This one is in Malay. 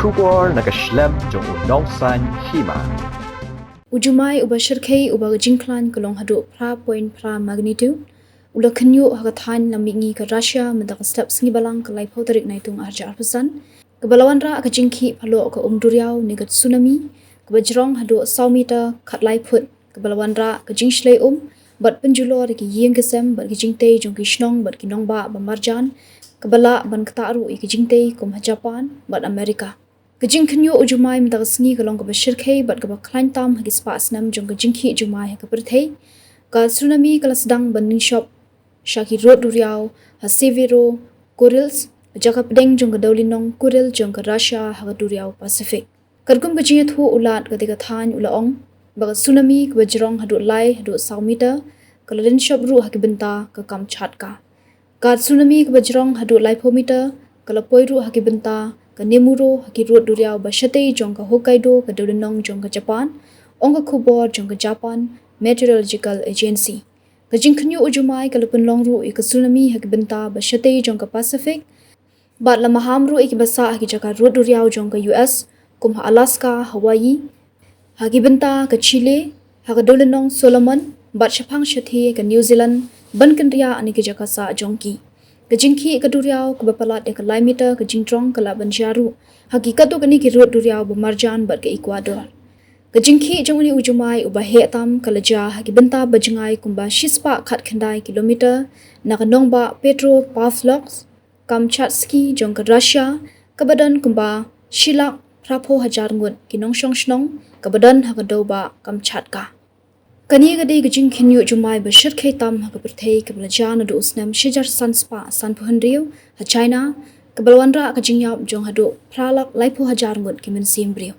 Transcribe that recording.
Shubor nakaslem jong unongsan Hima. Jumai uba Shyrkhei uba Jingshlei kalong Haduh pra point pra magnitude. Ula Khynniuh hakathan lamingi ke Russia mendak step sengi balang ke lai tarik naitung arja arpasan. Kebalawan ra ke jingki palo ke Duriau negat tsunami. Kebajrong Haduh 100 meter kat lai put. Kebalawan ra ke Jingshlei bat penjulor ke yeng kesem bat ke jingtei jong ke shnong bat ke nongba ba Marjan. Kebala ban Ktah ke jingtei kum Japan bat Amerika. Kejing Khynniuh Jumai mendak sengi kalong ke Shyrkhei bat ke klan tam hagi spas nam jong ke jingki Jumai ke perthei. Ka tsunami kala sedang banding shop Shaki road Duriau ha severo corals jaga pedeng jong ke daulinong coral jong ke Russia ha Duriau Pacific. Karkum ke jingat hu ulat ketika than ulaong bag tsunami ke bajrong Haduh lai Haduh 100 meter kala den shop ru ha ke benta ke Kamchatka. Ka tsunami ke bajrong Haduh lai 4 meter kala poiru ha ke benta ke Nemuro haki road Duriau Bashatei jong ke Hokkaido ke daulinong jong ke Japan ong ke kubor jong ke Japan Meteorological Agency. Kejing Khynniuh Jumai ke penlong ru ke tsunami haki benta Bashatei jong ke Pacific bat lama ham ru ke basa haki jaka road Duriau jong ke US kum ha Alaska Hawaii haki benta ke Chile haki daulinong Solomon bat shapang shathi ke New Zealand ban kendria ani ke jaka sa jongki. Kejingki ke Duriau ke bapalat ke lai meter ke jingtrong ke laban jaru hakikat tu kini ke road Duriau be Marjan bat ke Ecuador. Kejingki jong ni Jumai ubah he tam ke leja haki benta bajengai kumba shispa khat khandai kilometer na ke nongba Petro Pavlovsk Kamchatski jong ke Russia ke badan kumba shilak prapo hajar ngut ki nongshong shnong ke badan ha ke doba Kamchatka. Kani gadi gajing Khynniuh Jumai ba Shyrkhei tam ha keperthei ke belajar nadu usnam shijar sanspa san puhandriu ha China ke balwanra ke jingyap jong Haduh pralak laipo hajar ngut ke mensim brio.